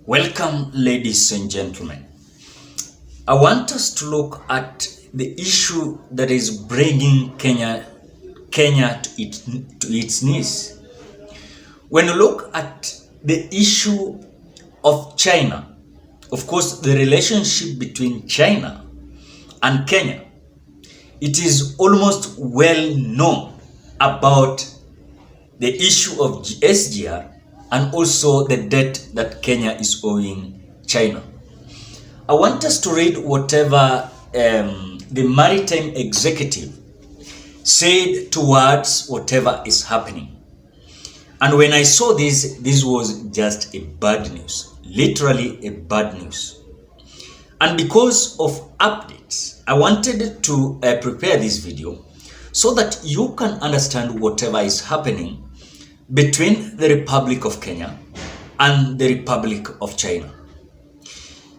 Welcome, ladies and gentlemen. I want us to look at the issue that is bringing Kenya to its knees. When you look at the issue of China, of course, the relationship between China and Kenya, it is almost well known about the issue of SGR and also the debt that Kenya is owing China. I want us to read whatever the maritime executive said towards whatever is happening. And when I saw this was just a bad news, literally a bad news. And because of updates, I wanted to prepare this video so that you can understand whatever is happening between the Republic of Kenya and the Republic of China.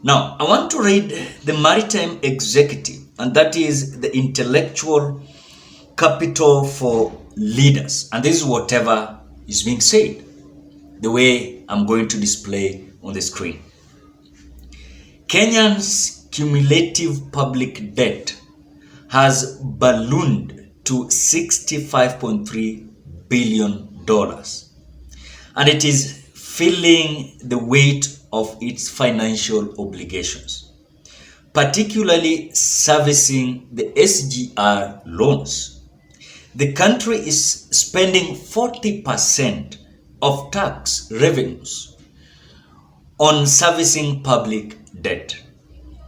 Now, I want to read the maritime executive, and that is the intellectual capital for leaders. And this is whatever is being said, the way I'm going to display on the screen. Kenya's cumulative public debt has ballooned to $65.3 billion. And it is feeling the weight of its financial obligations, particularly servicing the SGR loans. The country is spending 40% of tax revenues on servicing public debt,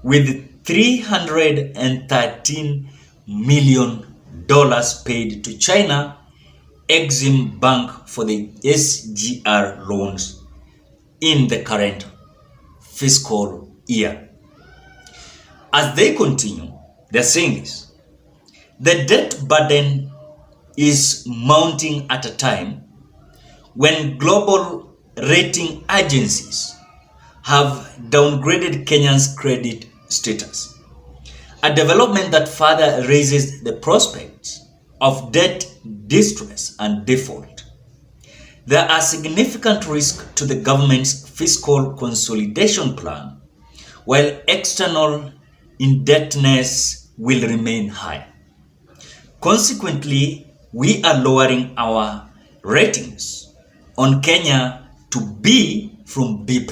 with $313 million paid to China Exim Bank for the SGR loans in the current fiscal year. As they continue, they're saying this: the debt burden is mounting at a time when global rating agencies have downgraded Kenya's credit status, a development that further raises the prospects of debt distress and default. There are significant risks to the government's fiscal consolidation plan, while external indebtedness will remain high. Consequently, we are lowering our ratings on Kenya to B from B+,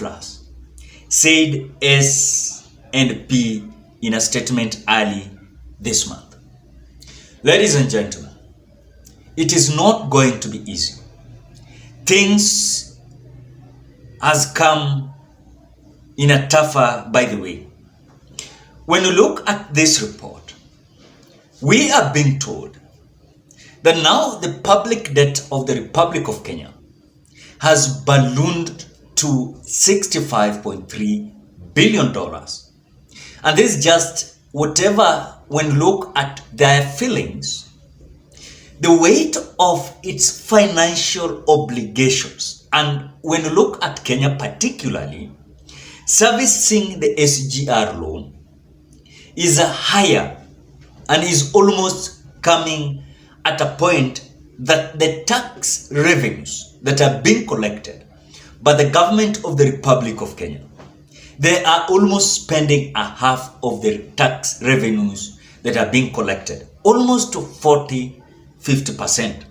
said S&P in a statement early this month. Ladies and gentlemen, it is not going to be easy. Things has come in a tougher, by the way. When you look at this report, we are being told that now the public debt of the Republic of Kenya has ballooned to $65.3 billion. And this is just whatever, when you look at their feelings, the weight of its financial obligations. And when you look at Kenya particularly, servicing the SGR loan is higher and is almost coming at a point that the tax revenues that are being collected by the government of the Republic of Kenya, they are almost spending a half of the tax revenues that are being collected, almost to 40-50%.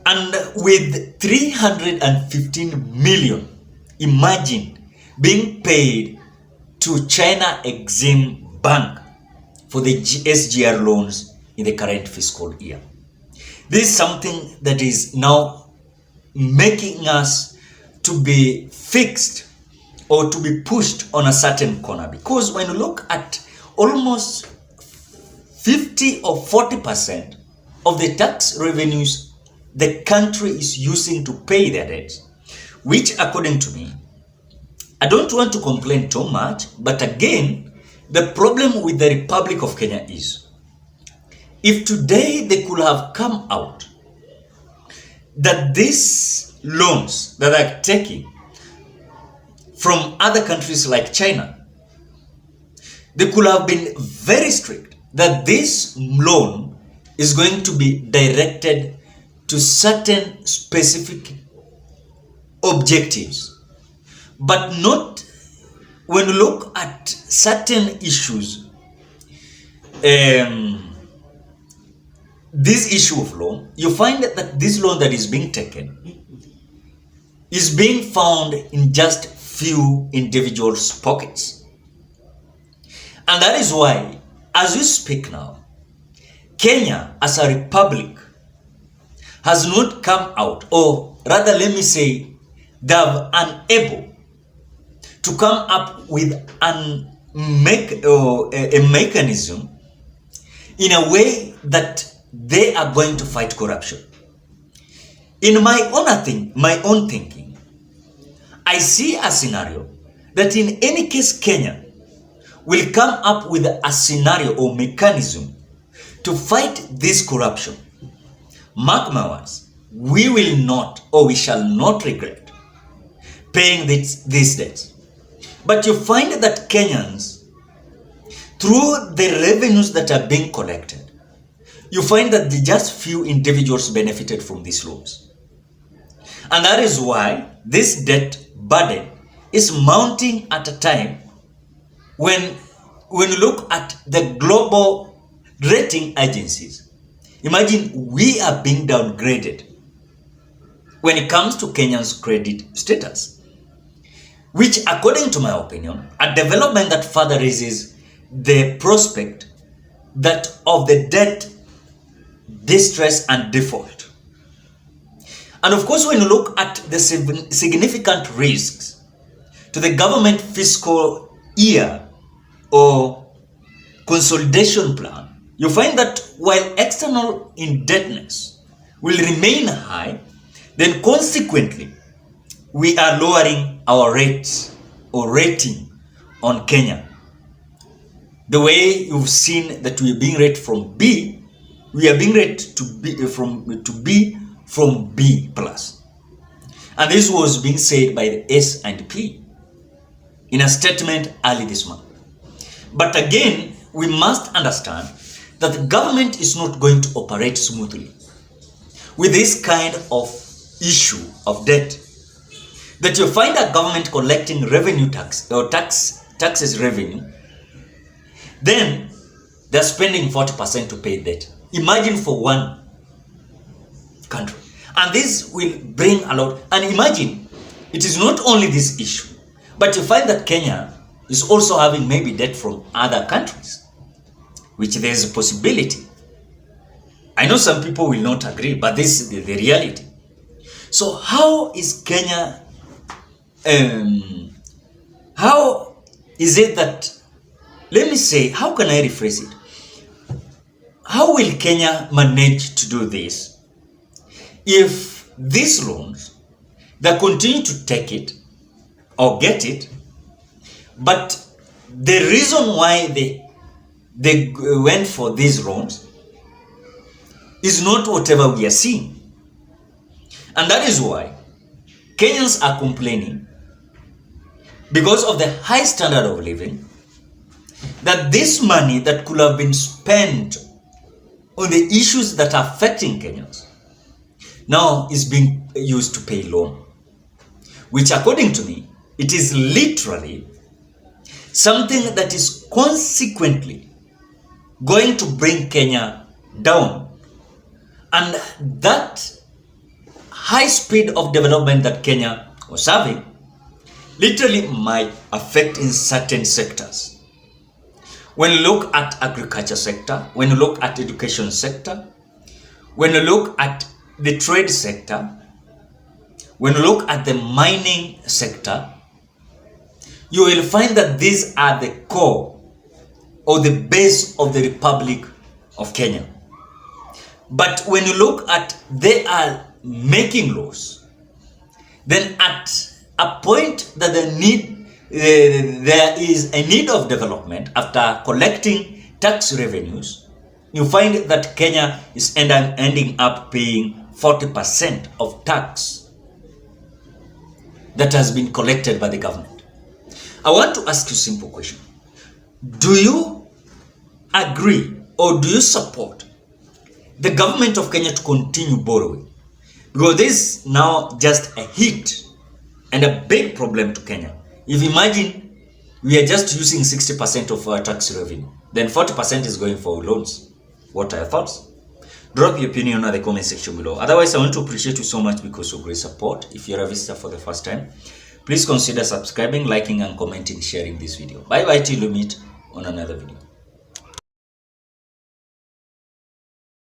And with 315 million, imagine, being paid to China Exim Bank for the SGR loans in the current fiscal year. This is something that is now making us to be fixed or to be pushed on a certain corner, because when you look at almost 50 or 40% of the tax revenues the country is using to pay their debts, which according to me, I don't want to complain too much, but again, the problem with the Republic of Kenya is, if today they could have come out that these loans that are taking from other countries like China, they could have been very strict that this loan is going to be directed to certain specific objectives. but not when you look at certain issues. This issue of loan, you find that this loan that is being taken is being found in just few individuals' pockets. And that is why, as we speak now, Kenya as a republic has not come out, or rather let me say, they are unable to come up with a mechanism in a way that they are going to fight corruption. In my own thinking, I see a scenario that in any case Kenya will come up with a scenario or mechanism to fight this corruption. Mark my words, we will not, or we shall not regret paying these debts. But you find that Kenyans, through the revenues that are being collected, you find that just few individuals benefited from these loans. And that is why this debt burden is mounting at a time when you look at the global rating agencies. Imagine we are being downgraded when it comes to Kenya's credit status, which, according to my opinion, a development that further raises the prospect that of the debt distress and default. And of course, when you look at the significant risks to the government fiscal year or consolidation plan, you find that while external indebtedness will remain high, then consequently, we are lowering our rates or rating on Kenya. The way you've seen that we are being rated from B, we are being rated to B from B plus. And this was being said by the S&P in a statement early this month. But again, we must understand that the government is not going to operate smoothly with this kind of issue of debt. That you find a government collecting revenue tax or taxes revenue, then they're spending 40% to pay debt. Imagine for one country. And this will bring a lot. And imagine, it is not only this issue, but you find that Kenya is also having maybe debt from other countries, which there is a possibility. I know some people will not agree, but this is the reality. So how is Kenya, how is it that, let me say, how can I rephrase it? How will Kenya manage to do this if these loans, they continue to take it or get it, but the reason why they went for these loans is not whatever we are seeing. And that is why Kenyans are complaining, because of the high standard of living, that this money that could have been spent on the issues that are affecting Kenyans now is being used to pay loan, which according to me, it is literally something that is consequently going to bring Kenya down. And that high speed of development that Kenya was having literally might affect in certain sectors. When you look at agriculture sector, when you look at education sector, when you look at the trade sector, when you look at the mining sector, you will find that these are the core or the base of the Republic of Kenya. But when you look at they are making laws, then at a point that there is a need of development after collecting tax revenues, you find that Kenya is ending up paying 40% of tax that has been collected by the government. I want to ask you a simple question. Do you agree or do you support the government of Kenya to continue borrowing? Because this is now just a hit and a big problem to Kenya. If imagine we are just using 60% of our tax revenue, then 40% is going for loans. What are your thoughts? Drop your opinion in the comment section below. Otherwise, I want to appreciate you so much because of great support. If you're a visitor for the first time, please consider subscribing, liking, and commenting, sharing this video. Bye bye till we meet on another video.